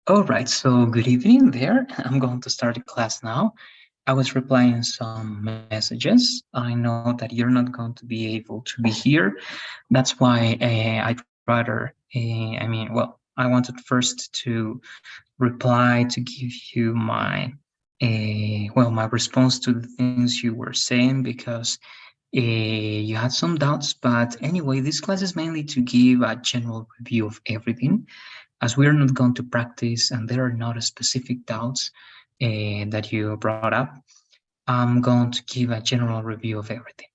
All right, so good evening there. I'm going to start the class now. I was replying some messages. I know that you're not going to be able to be here. That's why I'd rather, I wanted first to reply to give you my response to the things you were saying because you had some doubts. But anyway, this class is mainly to give a general review of everything as we are not going to practice and there are not specific doubts that you brought up. I'm going to give a general review of everything.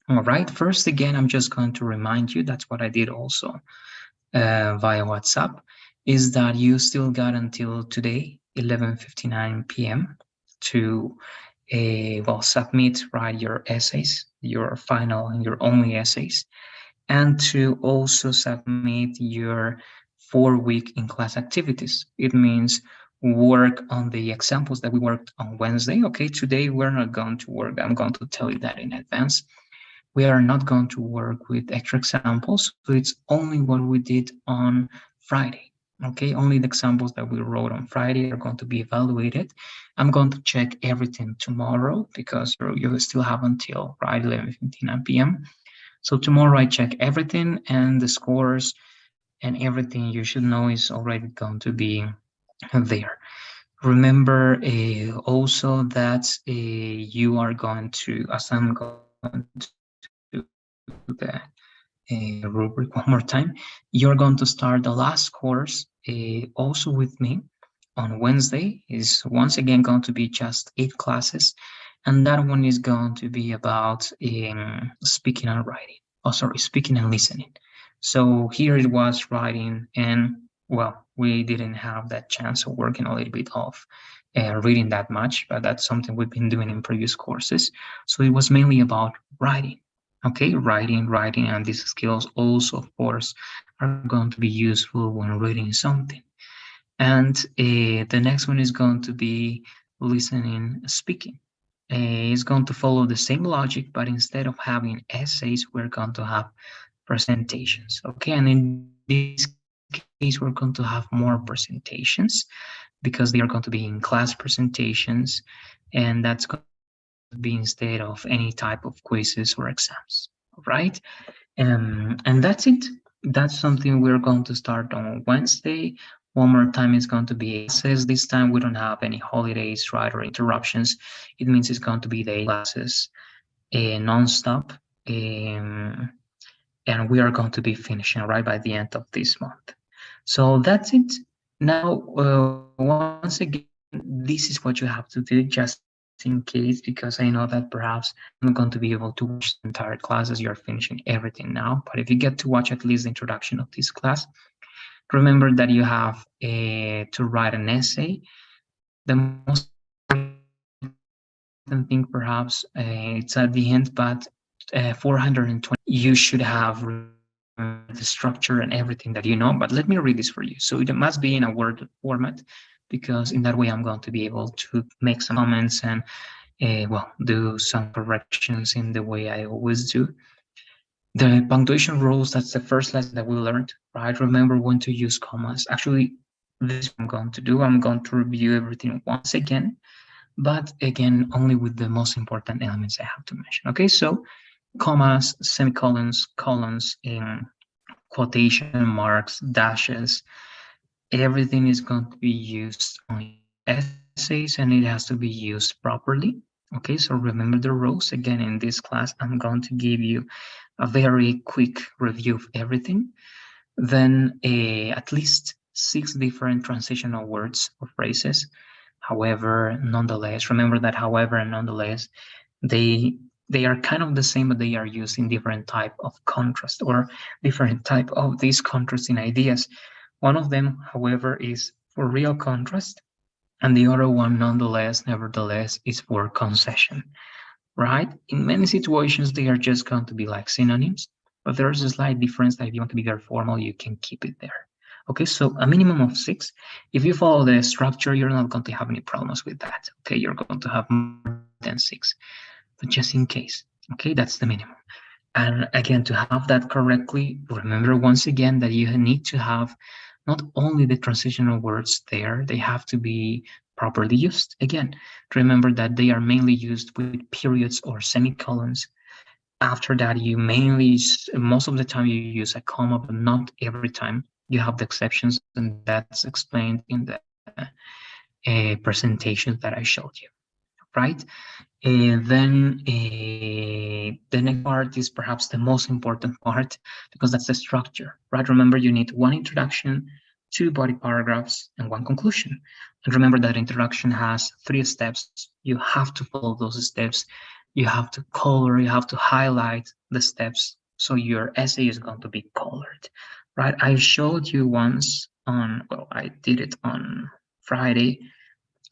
All right, first again, I'm just going to remind you, that's what I did also via WhatsApp, is that you still got until today, 11:59 p.m. to submit, right, your essays, your final and your only essays, and to also submit your 4-week in-class activities. It means work on the examples that we worked on Wednesday. Okay, today we're not going to work. I'm going to tell you that in advance. We are not going to work with extra examples. So it's only what we did on Friday. Okay, only the examples that we wrote on Friday are going to be evaluated. I'm going to check everything tomorrow because you still have until right 11:59 p.m. So tomorrow I check everything and the scores and everything you should know is already going to be there. Remember also that you are going to, as I'm going to the rubric one more time, you're going to start the last course also with me on Wednesday. Is once again going to be just 8 classes, and that one is going to be about speaking and writing. Oh, sorry, speaking and listening. So here it was writing, and well, we didn't have that chance of working a little bit of reading that much, but that's something we've been doing in previous courses. So it was mainly about writing. Okay, writing, and these skills also, of course, are going to be useful when reading something. And the next one is going to be listening, speaking. It's going to follow the same logic, but instead of having essays, we're going to have presentations. Okay, and in this case, we're going to have more presentations because they are going to be in class presentations, and that's going to be instead of any type of quizzes or exams. Right? And that's it. That's something we're going to start on Wednesday. One more time, it's going to be 8 classes. This time we don't have any holidays, right, or interruptions. It means it's going to be the 8 classes non-stop. Um, and we are going to be finishing right by the end of this month. So that's it. Now, once again, this is what you have to do just in case, because I know that perhaps I'm not going to be able to watch the entire class as you're finishing everything now. But if you get to watch at least the introduction of this class, remember that you have to write an essay. The most important thing, perhaps, it's at the end, but 420 you should have remembered the structure and everything that you know. But let me read this for you. So it must be in a Word format because in that way I'm going to be able to make some comments and do some corrections in the way I always do. The punctuation rules, that's the first lesson that we learned, right? Remember when to use commas. Actually, this is what I'm going to do. I'm going to review everything once again, but again, only with the most important elements I have to mention. Okay, so commas, semicolons, colons, quotation marks, dashes, everything is going to be used on your essays and it has to be used properly. Okay, so remember the rules. Again, in this class, I'm going to give you a very quick review of everything. Then at least 6 different transitional words or phrases. However, nonetheless, remember that however and nonetheless, they they are kind of the same, but they are used in different type of contrast or different type of these contrasting ideas. One of them, however, is for real contrast, and the other one, nonetheless, nevertheless, is for concession, right? In many situations, they are just going to be like synonyms, but there's a slight difference that if you want to be very formal, you can keep it there. Okay, so a minimum of 6. If you follow the structure, you're not going to have any problems with that. Okay, you're going to have more than 6, but just in case. Okay, that's the minimum. And again, to have that correctly, remember once again that you need to have not only the transitional words there, they have to be properly used. Again, remember that they are mainly used with periods or semicolons. After that, you mainly, most of the time, you use a comma, but not every time. You have the exceptions, and that's explained in the presentations that I showed you, right? The next part is perhaps the most important part because that's the structure, right? Remember, you need one introduction, two body paragraphs, and one conclusion. And remember that introduction has 3 steps. You have to follow those steps. You have to color, you have to highlight the steps so your essay is going to be colored, right? I showed you once on, well, I did it on Friday,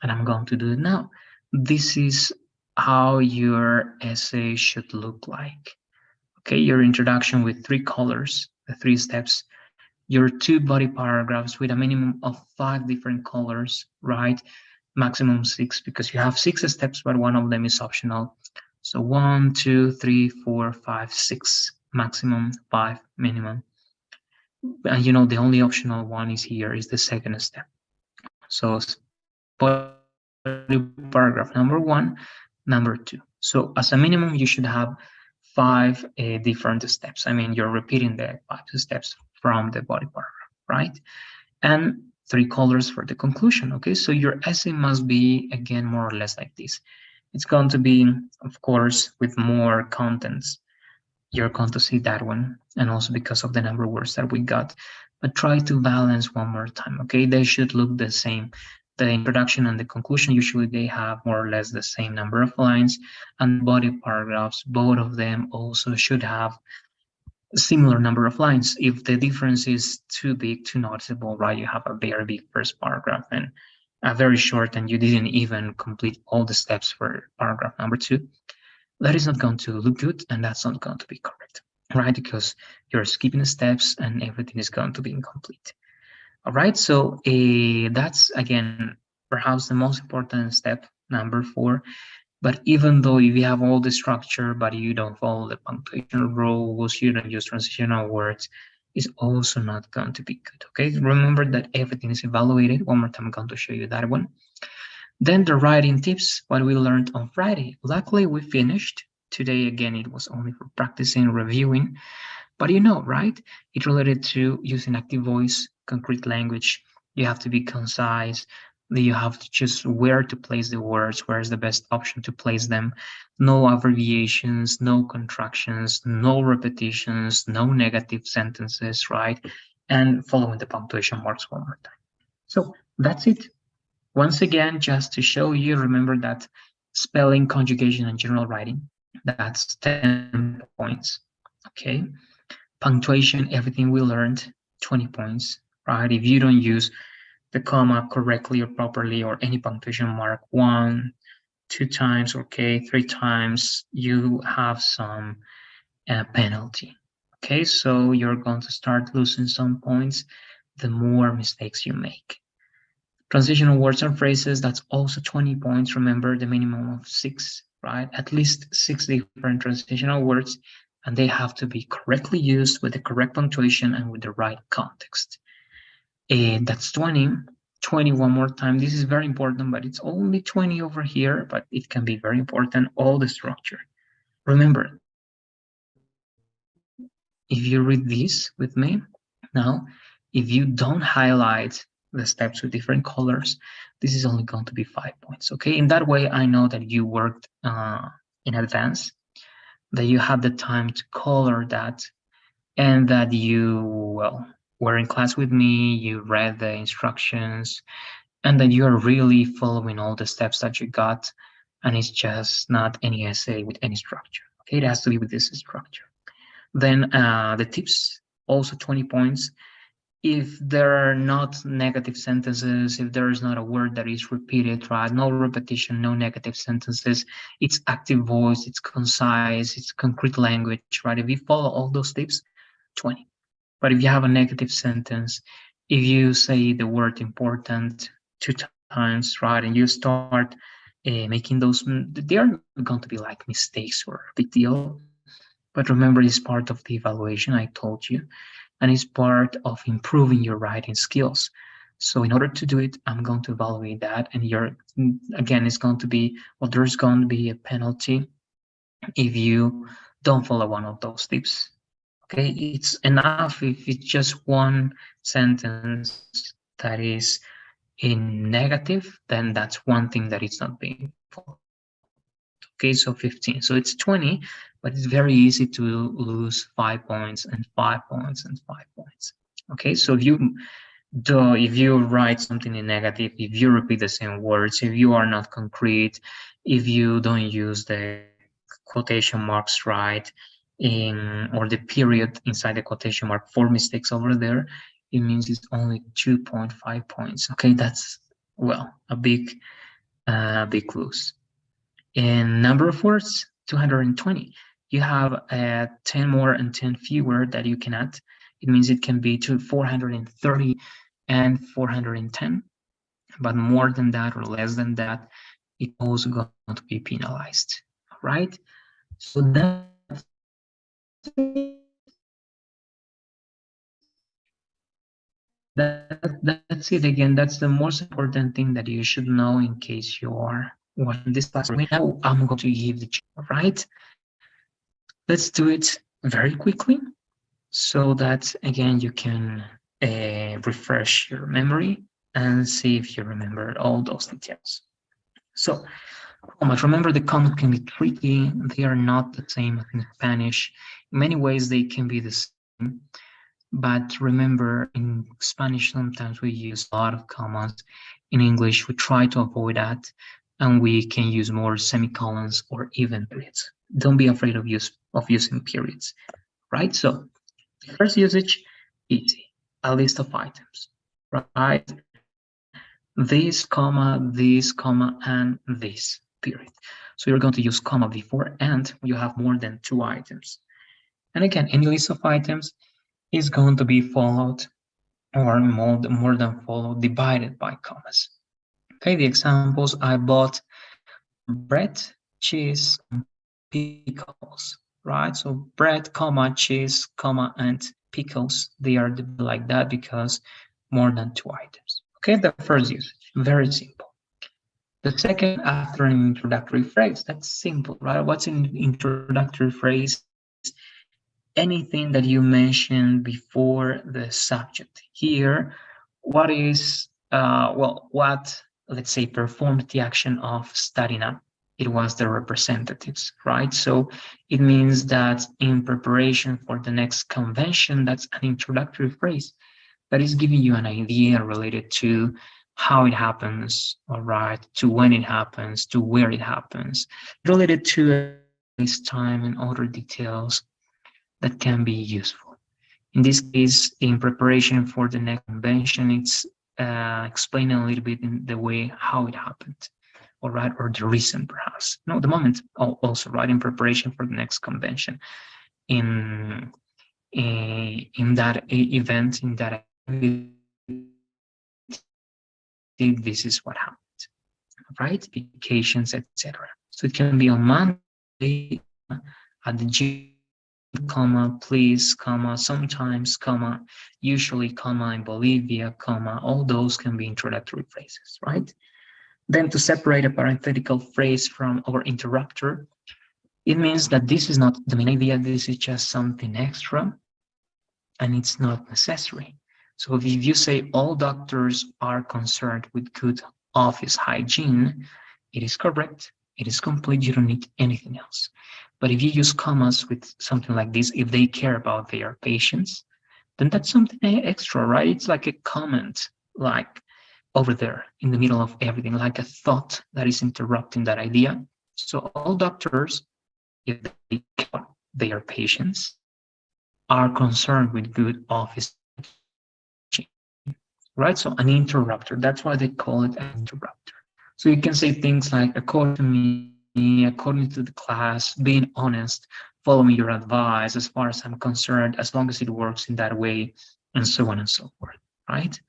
and I'm going to do it now. This is how your essay should look like. Okay, your introduction with 3 colors, the 3 steps, your 2 body paragraphs with a minimum of 5 different colors, right? Maximum 6 because you have 6 steps, but one of them is optional. So 1, 2, 3, 4, 5, 6, maximum 5, minimum. And the only optional one is here is the second step. So body paragraph number 1, number 2. So as a minimum, you should have 5 different steps. I mean, you're repeating the 5 steps from the body paragraph, right? And 3 colors for the conclusion. Okay, so your essay must be again more or less like this. It's going to be, of course, with more contents. You're going to see that one, and also because of the number of words that we got. But try to balance one more time. Okay, they should look the same. The introduction and the conclusion, usually they have more or less the same number of lines, and the body paragraphs, both of them also should have a similar number of lines. If the difference is too big, too noticeable, right, you have a very big first paragraph and a very short, and you didn't even complete all the steps for paragraph number 2, that is not going to look good, and that's not going to be correct, right? Because you're skipping steps and everything is going to be incomplete. All right, so that's again perhaps the most important step, number 4. But even though if you have all the structure, but you don't follow the punctuation rules, you don't use transitional words, it's also not going to be good. Okay, remember that everything is evaluated. One more time, I'm going to show you that one. Then the writing tips, what we learned on Friday. Luckily, we finished. Today, again, it was only for practicing, reviewing. But right? It's related to using active voice, concrete language. You have to be concise. You have to choose where to place the words, where is the best option to place them. No abbreviations, no contractions, no repetitions, no negative sentences, right? And following the punctuation marks one more time. So that's it. Once again, just to show you, remember that spelling, conjugation, and general writing, that's 10 points, okay? Punctuation, everything we learned, 20 points, right? If you don't use the comma correctly or properly or any punctuation mark 1, 2 times, okay, 3 times, you have some penalty, okay? So you're going to start losing some points the more mistakes you make. Transitional words and phrases, that's also 20 points. Remember the minimum of 6, right? At least 6 different transitional words, and they have to be correctly used with the correct punctuation and with the right context. That's 20. 20 one more time. This is very important, but it's only 20 over here, but it can be very important, all the structure. Remember, if you read this with me now, if you don't highlight the steps with different colors, this is only going to be 5 points. Okay, in that way, I know that you worked in advance, that you had the time to color that, and that you, well, were in class with me, you read the instructions, and that you are really following all the steps that you got, and it's just not any essay with any structure. Okay, it has to be with this structure. Then the tips, also 20 points. If there are not negative sentences, if there is not a word that is repeated, right? No repetition, no negative sentences. It's active voice, it's concise, it's concrete language, right? If you follow all those tips, 20. But if you have a negative sentence, if you say the word important 2 times, right, and you start making those, they are going to be like mistakes or a big deal. But remember, it's part of the evaluation, I told you. and it's part of improving your writing skills. So in order to do it, I'm going to evaluate that, and again, it's going to be, well, there's going to be a penalty if you don't follow one of those tips. Okay, it's enough if it's just one sentence that is in negative, then that's one thing that is not being followed. Okay, so 15. So it's 20, but it's very easy to lose 5 points and 5 points and 5 points. Okay, so if you write something in negative, if you repeat the same words, if you are not concrete, if you don't use the quotation marks right, or the period inside the quotation mark, 4 mistakes over there, it means it's only 2.5 points. Okay, that's, well, a big lose. In number of words, 220. You have 10 more and 10 fewer that you can add. It means it can be to 430 and 410, but more than that or less than that, it's also going to be penalized. All right. So that's it. Again, that's the most important thing that you should know in case you are watching this class. Now I'm going to give the check. All right. Let's do it very quickly so that again you can refresh your memory and see if you remember all those details. So, commas. Remember, the commas can be tricky. They are not the same as in Spanish. In many ways, they can be the same. But remember, in Spanish, sometimes we use a lot of commas. In English, we try to avoid that, and we can use more semicolons or even periods. Don't be afraid of using periods, right? So the first usage, easy, a list of items, right? This, comma, and this, period. So you're going to use comma before and when you have more than 2 items. And again, any list of items is going to be followed or more than followed, divided by commas. Okay, the examples, I bought bread, cheese, and pickles, right? So bread, comma, cheese, comma, and pickles, they are like that because more than 2 items. Okay, the first usage, very simple. The second, after an introductory phrase, that's simple, right? What's an introductory phrase? Anything that you mentioned before the subject. Here, what is, what, let's say, performed the action of studying up? It was the representatives, right? So it means that in preparation for the next convention, that's an introductory phrase that is giving you an idea related to how it happens, all right, to when it happens, to where it happens, related to a place, time, and other details that can be useful. In this case, in preparation for the next convention, it's explaining a little bit in the way how it happened, all right, or the reason perhaps. No, the moment also, right, in preparation for the next convention. In that event, in that activity, this is what happened, right? Vacations, etc. So it can be on Monday at the gym, comma, please, comma, sometimes, comma, usually, comma, in Bolivia, comma, all those can be introductory phrases, right? Then to separate a parenthetical phrase from our interrupter, it means that this is not the main idea, this is just something extra, and it's not necessary. So if you say all doctors are concerned with good office hygiene, it is correct, it is complete, you don't need anything else. But if you use commas with something like this, if they care about their patients, then that's something extra, right? It's like a comment, like over there in the middle of everything, like a thought that is interrupting that idea. So all doctors, if they care about their patients, are concerned with good office hygiene, right? So an interrupter, that's why they call it an interrupter. So you can say things like, according to me, according to the class, being honest, following your advice, as far as I'm concerned, as long as it works in that way, and so on and so forth, right?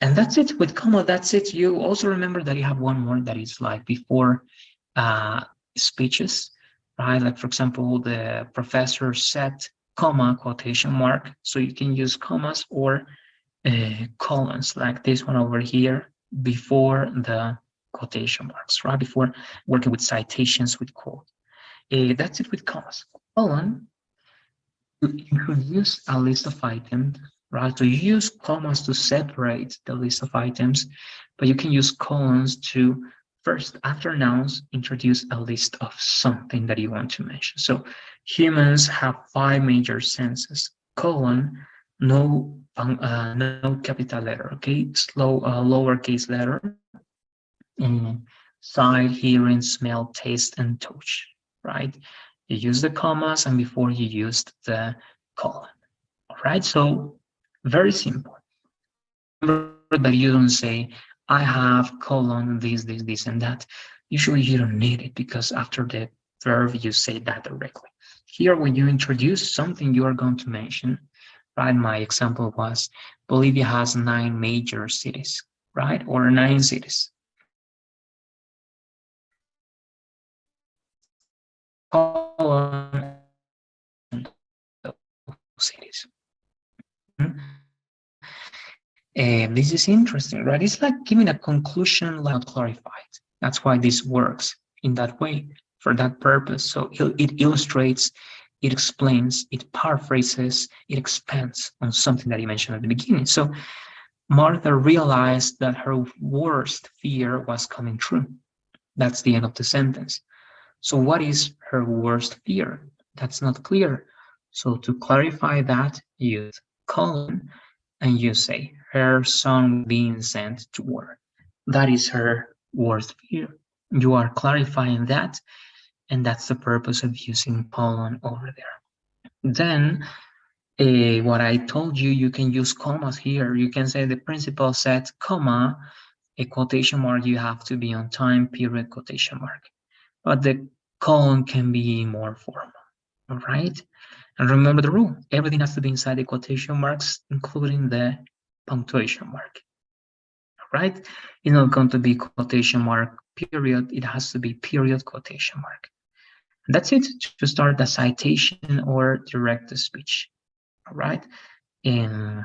And that's it with comma, that's it. You also remember that you have one more that is like before speeches, right? Like, for example, the professor said comma, quotation mark. So you can use commas or colons like this one over here before the quotation marks, right? Before working with citations with quote. That's it with commas. Colon, you introduce a list of items, right? So you use commas to separate the list of items, but you can use colons to first, after nouns, introduce a list of something that you want to mention. So humans have 5 major senses. Colon, no capital letter, okay? Lowercase letter, and sight, hearing, smell, taste, and touch, right? You use the commas and before you used the colon. All right, so very simple. Remember that you don't say, I have colon this, and that. Usually you don't need it because after the verb, you say that directly. Here, when you introduce something you are going to mention, right? My example was Bolivia has 9 major cities, right? Or 9 cities. Colon cities. This is interesting, right? It's like giving a conclusion like not clarified. That's why this works in that way for that purpose. So it illustrates, it explains, it paraphrases, it expands on something that you mentioned at the beginning. So Martha realized that her worst fear was coming true. That's the end of the sentence. So what is her worst fear? That's not clear. So to clarify that, use colon and you say her son being sent to war. That is her worst fear. You are clarifying that, and that's the purpose of using colon over there. Then what I told you, you can use commas here. You can say the principal said, comma, a quotation mark, you have to be on time, period, quotation mark. But the colon can be more formal, all right? And remember the rule, everything has to be inside the quotation marks, including the punctuation mark, right? It's not going to be quotation mark, period. It has to be period, quotation mark. And that's it to start the citation or direct the speech, all right? And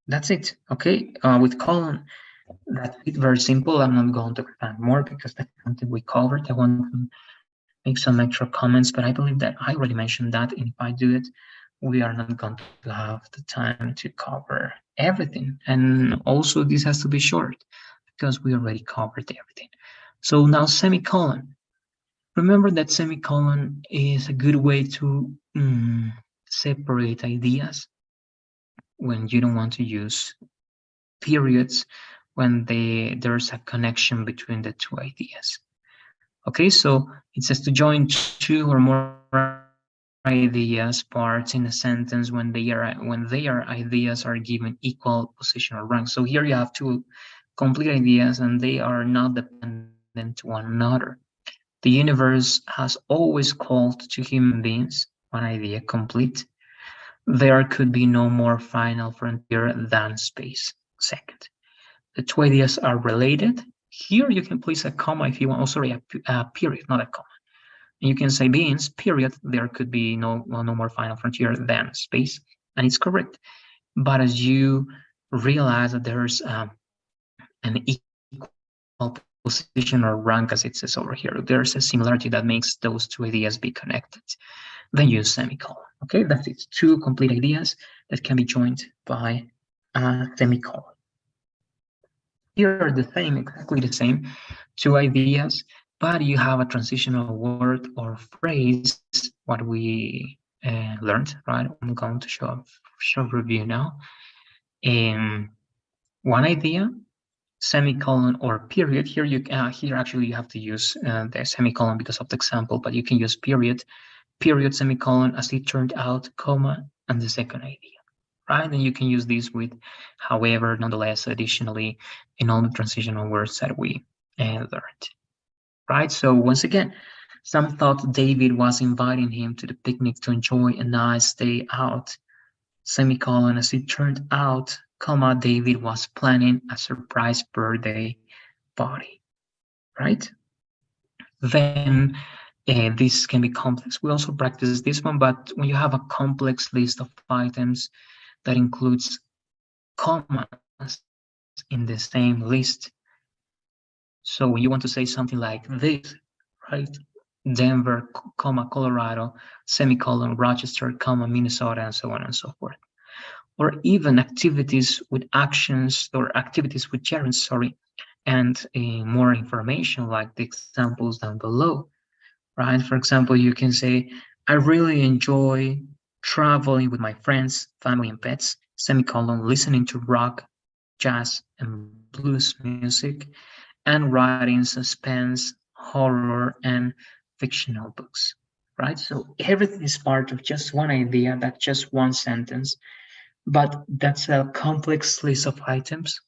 that's it, okay? With colon, that's it, very simple. I'm not going to expand more because that's something we covered. I want to make some extra comments, but I believe that I already mentioned that, and if I do it, we are not going to have the time to cover everything. And also, this has to be short because we already covered everything. So now semicolon. Remember that semicolon is a good way to separate ideas when you don't want to use periods, when there's a connection between the two ideas. Okay, so it says to join 2 or more ideas, parts in a sentence when their ideas are given equal position or rank. So here you have 2 complete ideas and they are not dependent to one another. The universe has always called to human beings, one idea complete. There could be no more final frontier than space. Second, the 2 ideas are related. Here you can place a comma if you want. Oh, sorry, a period, not a comma. And you can say beings, period. There could be no more final frontier than space, and it's correct. But as you realize that there's an equal position or rank, as it says over here, there's a similarity that makes those 2 ideas be connected. Then use semicolon. Okay, that's it. 2 complete ideas that can be joined by a semicolon. Here are the same, exactly the same, 2 ideas, but you have a transitional word or phrase, what we learned, right? I'm going to show a short review now. 1 idea, semicolon or period. Here here actually you have to use the semicolon because of the example, but you can use period, semicolon, as it turned out, comma, and the second idea. Right, and you can use this with however, nonetheless, additionally, in all the transitional words that we learned. Right, so once again, some thought David was inviting him to the picnic to enjoy a nice day out, semicolon, as it turned out, comma, David was planning a surprise birthday party, right? Then This can be complex. We also practice this one, but when you have a complex list of items that includes commas in the same list, so when you want to say something like this, right? Denver, Colorado, semicolon, Rochester, Minnesota, and so on and so forth. Or even activities with actions or activities with gerunds, sorry, and more information like the examples down below, right? For example, you can say, I really enjoy traveling with my friends, family, and pets, semicolon, listening to rock, jazz, and blues music, and writing suspense, horror, and fictional books, right? So everything is part of just one idea, that's just one sentence, but that's a complex list of items.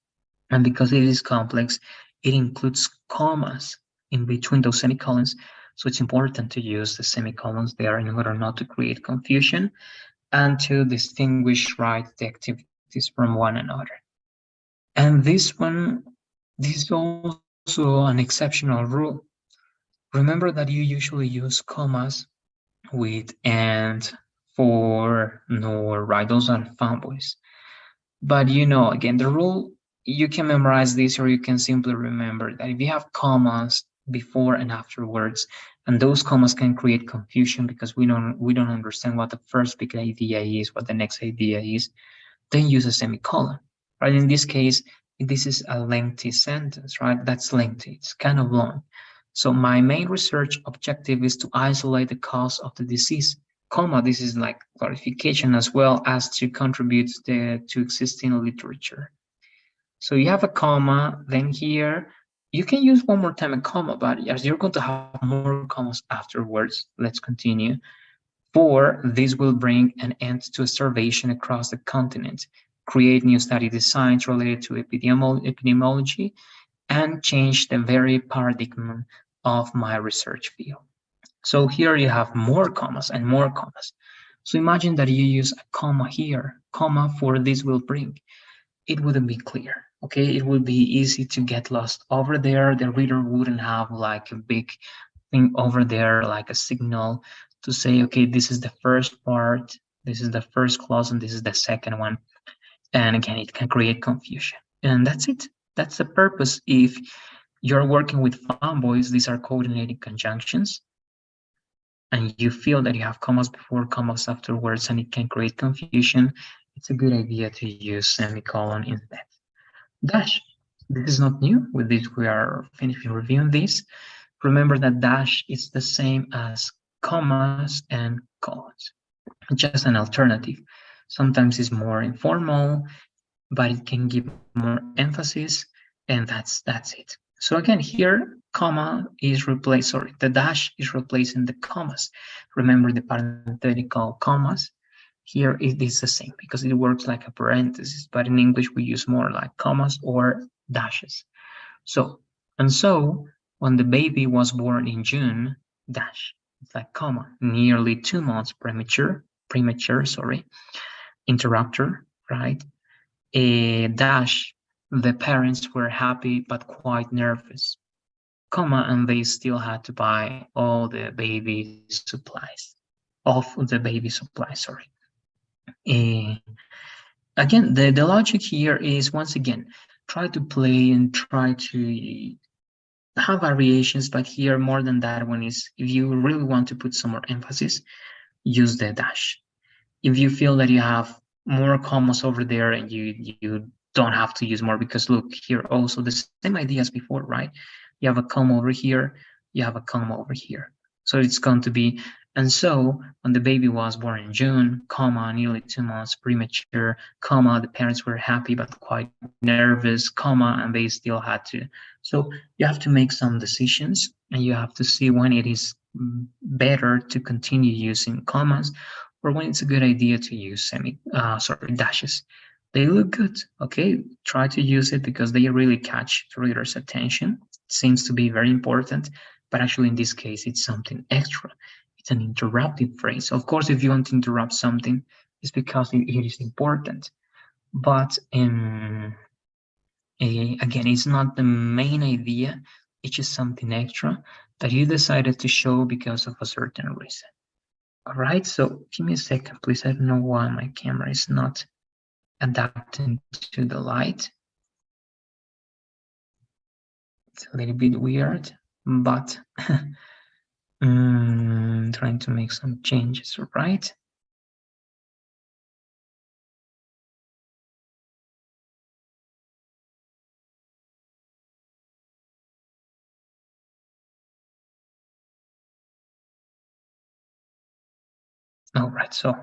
And because it is complex, it includes commas in between those semicolons. So it's important to use the semicolons there in order not to create confusion and to distinguish, right, the activities from one another. And this is also an exceptional rule. Remember that you usually use commas with and, for, nor, right? Those are fanboys. But again, the rule, you can memorize this or you can simply remember that if you have commas before and after words, and those commas can create confusion because we don't understand what the first big idea is, what the next idea is, then use a semicolon, right? In this case, this is a lengthy sentence, right? That's lengthy, it's kind of long. So my main research objective is to isolate the cause of the disease, comma, this is like clarification as well as to contribute to existing literature. So you have a comma, then here you can use one more time a comma, but as you're going to have more commas afterwards, let's continue. For this will bring an end to starvation across the continent, create new study designs related to epidemiology, and change the very paradigm of my research field. So here you have more commas and more commas. So imagine that you use a comma here, comma for this will bring. It wouldn't be clear, okay? It would be easy to get lost over there. The reader wouldn't have like a big thing over there, like a signal to say, okay, this is the first part, this is the first clause, and this is the second one. And again, it can create confusion. And that's it. That's the purpose. If you're working with fanboys, these are coordinating conjunctions, and you feel that you have commas before, commas afterwards, and it can create confusion, it's a good idea to use semicolon instead. Dash. This is not new. With this, we are finishing reviewing this. Remember that dash is the same as commas and colons, just an alternative. Sometimes it's more informal, but it can give more emphasis, and that's it. So again, here, comma is replaced, sorry, the dash is replacing the commas. Remember the parenthetical commas. Here it is the same because it works like a parenthesis, but in English we use more like commas or dashes. So, and so, when the baby was born in June, dash, it's like comma, nearly 2 months premature, sorry, interrupter, right? A dash, the parents were happy but quite nervous, comma, and they still had to buy all the baby supplies, sorry. Uh, Again, the logic here is, once again, try to play and try to have variations, but here more than that one is, if you really want to put some more emphasis, use the dash. If you feel that you have more commas over there and you don't have to use more, because look here also the same idea as before, right? You have a comma over here, you have a comma over here. So it's going to be, and so when the baby was born in June, comma, nearly 2 months premature, comma, the parents were happy but quite nervous, comma, and they still had to. So you have to make some decisions, and you have to see when it is better to continue using commas, or when it's a good idea to use dashes. They look good, okay? Try to use it because they really catch the reader's attention. It seems to be very important, but actually in this case, it's something extra. It's an interrupting phrase. Of course, if you want to interrupt something, it's because it is important. But again, it's not the main idea. It's just something extra that you decided to show because of a certain reason. All right, so give me a second, please. I don't know why my camera is not adapting to the light. It's a little bit weird, but trying to make some changes, right? All right, so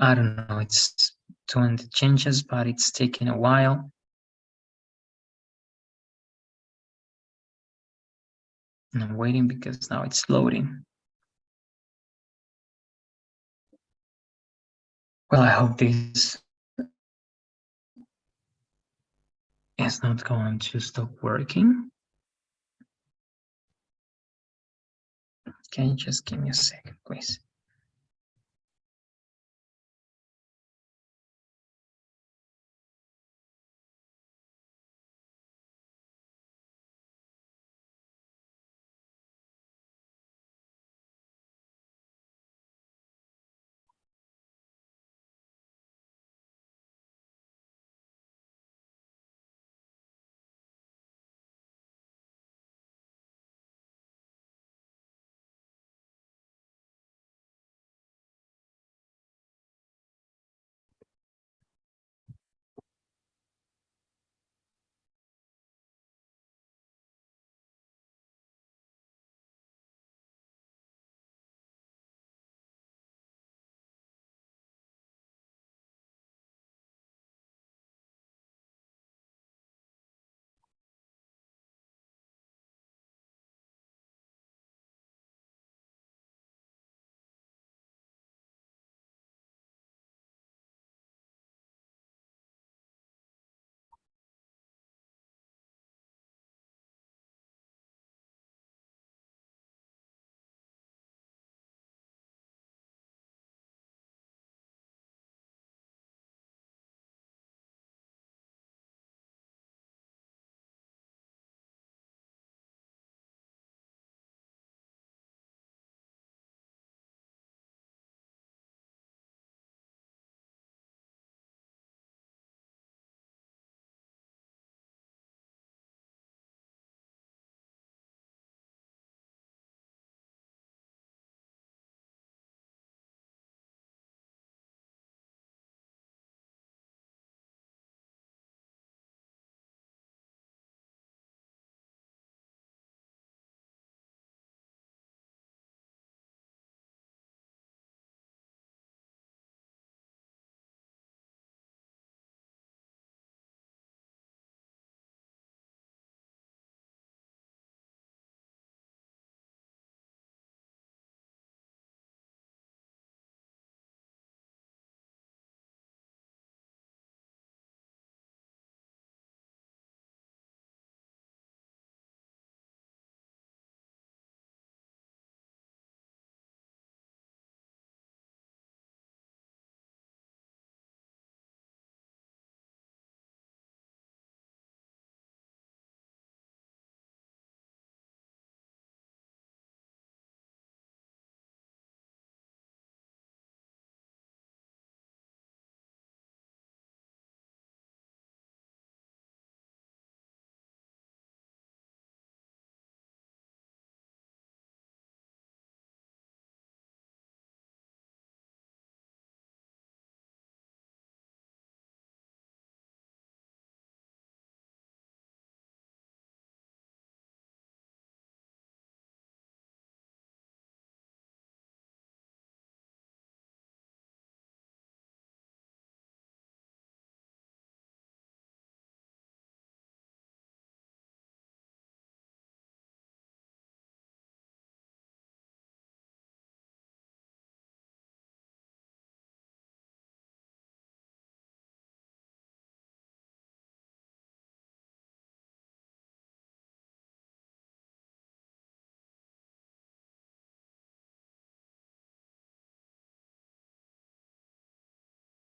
I don't know, it's doing the changes, but it's taking a while. And I'm waiting because now it's loading. Well, I hope this is not going to stop working. Can you just give me a second, please?